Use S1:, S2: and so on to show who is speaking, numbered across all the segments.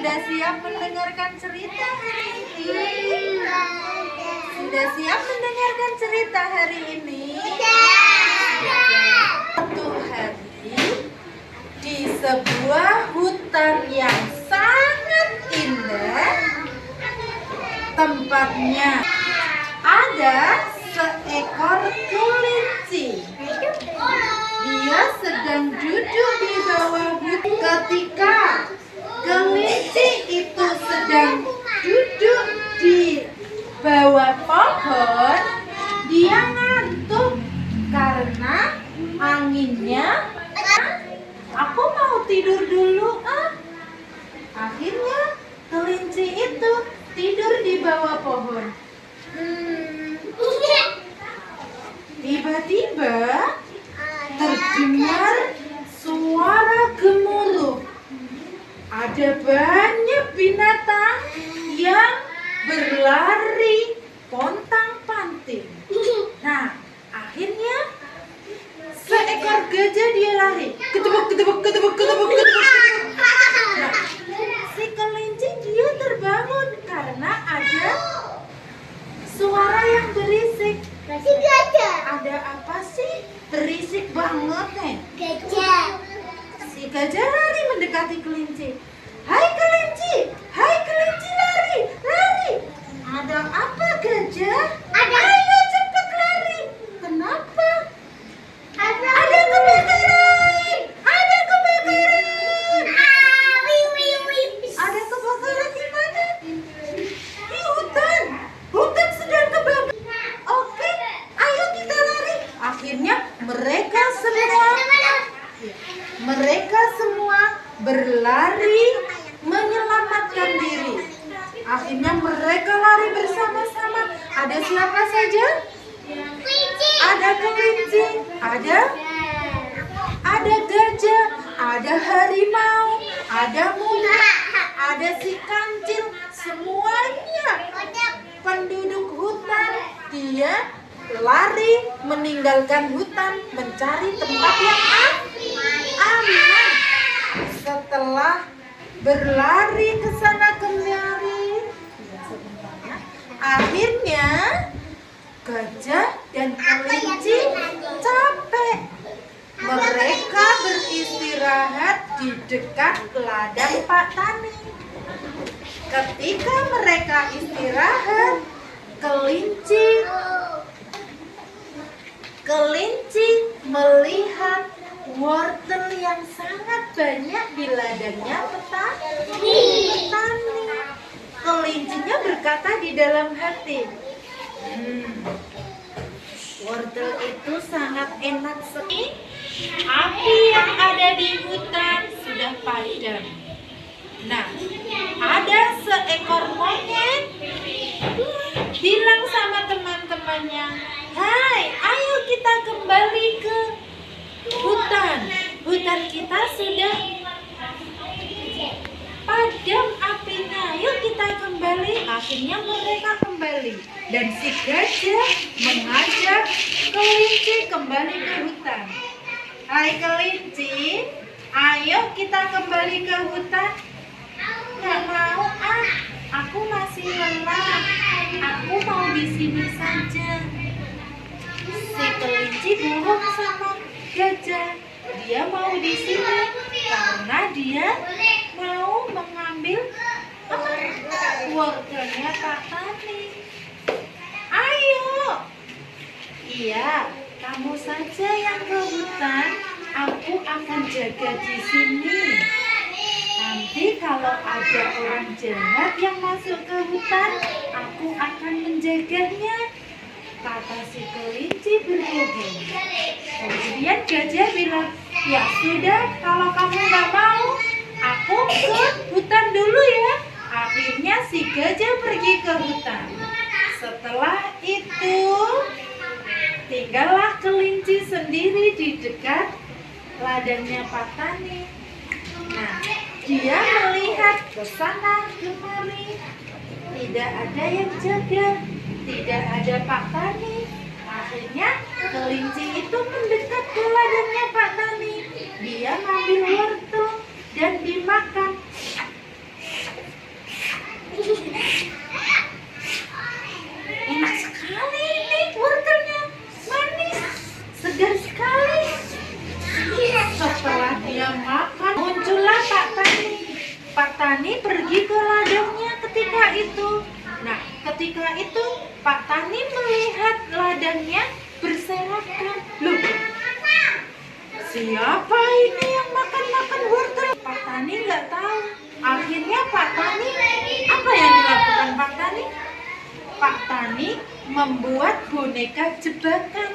S1: Sudah siap mendengarkan cerita hari ini? Sudah siap mendengarkan cerita hari ini? Suatu hari di sebuah hutan yang sangat indah, tempatnya ada seekor kelinci. Dia sedang duduk di bawah hutan. Ketika kelinci itu sedang duduk di bawah pohon, dia ngantuk karena anginnya. Aku mau tidur dulu ah. Akhirnya kelinci itu tidur di bawah pohon. Tiba-tiba terdengar suara gemuruh. Ada banyak binatang yang berlari pontang-panting. Nah, akhirnya seekor gajah dia lari. Ketebuk, ketebuk, ketebuk, ketebuk, ketebuk. Nah, si kelinci dia terbangun karena ada suara yang berisik. Ada apa sih? Berisik banget nih.
S2: Gajah.
S1: Si gajah lari mendekati kelinci. Hai kelinci lari, lari. Ada apa gajah? Ayo cepat lari. Kenapa? Ada kebakaran. Ada kebakaran. Ada kebakaran di mana? Di hutan. Hutan sedang kebakaran. Oke, ayo kita lari. Akhirnya mereka semua berlari menyelamatkan diri. Akhirnya mereka lari bersama-sama. Ada siapa saja? Ada kelinci, ada gajah, ada harimau, ada mula, ada si kancil. Semuanya penduduk hutan. Dia lari meninggalkan hutan mencari tempat yang aman. Setelah berlari ke sana kemari, akhirnya gajah dan kelinci capek. Mereka beristirahat di dekat ladang Pak Tani. Ketika mereka istirahat, kelinci melihat wortel yang sangat banyak di ladangnya petani. Kelincinya berkata di dalam hati, wortel itu sangat enak sekali. Api yang ada di hutan sudah padam. Nah, ada seekor monyet bilang sama teman-temannya, hai, ayo kita kembali ke hutan. Hutan kita sudah padam apinya. Yuk kita kembali. Akhirnya mereka kembali. Dan si gajah mengajak kelinci kembali ke hutan. Hai kelinci, ayo kita kembali ke hutan. Nggak mau ah, aku masih lelah. Aku mau di sini saja. Si kelinci bohong sama gajah. Dia mau di sini karena dia mau mengambil wortelnya Pak Tani. Ayo. Iya, kamu saja yang ke hutan. Aku akan jaga di sini. Nanti kalau ada orang jahat yang masuk ke hutan, aku akan menjaganya, kata si kelinci berbohong. Kemudian gajah bilang, ya sudah, kalau kamu nggak mau, aku ke hutan dulu ya. Akhirnya si gajah pergi ke hutan. Setelah itu, tinggallah kelinci sendiri di dekat ladangnya Pak Tani. Nah, dia melihat ke sana kemari. Tidak ada yang jaga, tidak ada Pak Tani. Akhirnya kelinci itu mendekat ke ladangnya Pak Tani. Dia ngambil wortel dan dimakan. Enak sekali ini wortelnya, manis, segar sekali. Setelah dia makan, muncullah Pak Tani. Pak Tani pergi ke ladangnya ketika itu. Nah, ketika itu Pak Tani melihat ladangnya berserakan. Loh, siapa ini yang makan-makan wortel? Pak Tani nggak tahu. Akhirnya Pak Tani, apa yang dilakukan Pak Tani? Pak Tani membuat boneka jebakan,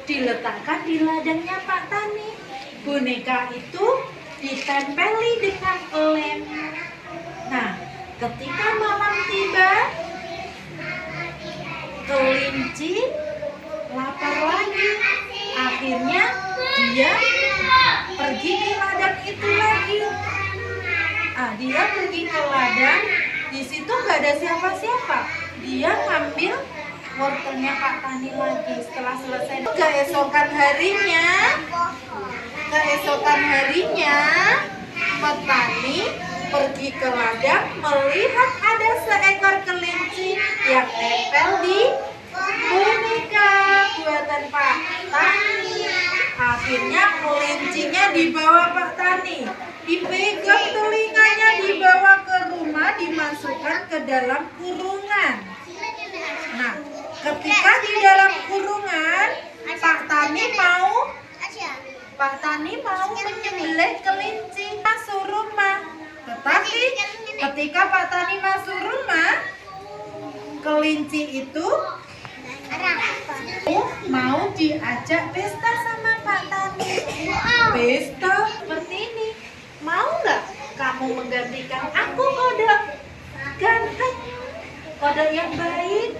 S1: diletakkan di ladangnya Pak Tani. Boneka itu ditempeli dengan lem. Nah, ketika malam tiba, kelinci lapar lagi. Akhirnya dia pergi ke ladang itu lagi. Dia pergi ke ladang, di situ nggak ada siapa-siapa. Dia ngambil wortelnya Pak Tani lagi. Setelah selesai, keesokan harinya, Pak Tani pergi ke ladang melihat ada seekor kelinci yang nempel di boneka buatan Pak Tani. Akhirnya kelincinya dibawa Pak Tani, dipegang telinganya, dibawa ke rumah, dimasukkan ke dalam kurungan. Nah, ketika di dalam kurungan, Pak Tani mau menyembelih kelinci masuk rumah. Tetapi ketika Pak Tani masuk rumah, kelinci itu mau diajak pesta sama Pak Tani. Pesta seperti ini. Mau nggak kamu menggantikan aku kodok ganteng, kodok yang baik?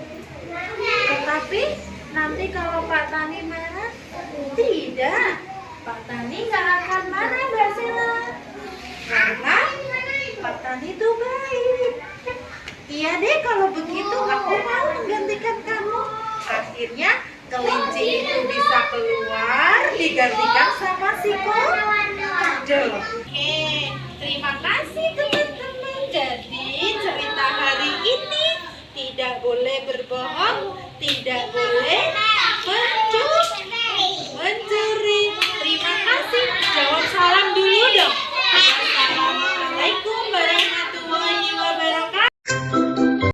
S1: Tetapi nanti kalau Pak Tani marah, tidak. Pak Tani nggak akan marah, Mbak Sela. Karena Pak Tani itu baik. Iya deh, kalau begitu aku mau menggantikan kamu. Akhirnya kelinci itu bisa keluar, digantikan sama si kodok. Terima kasih.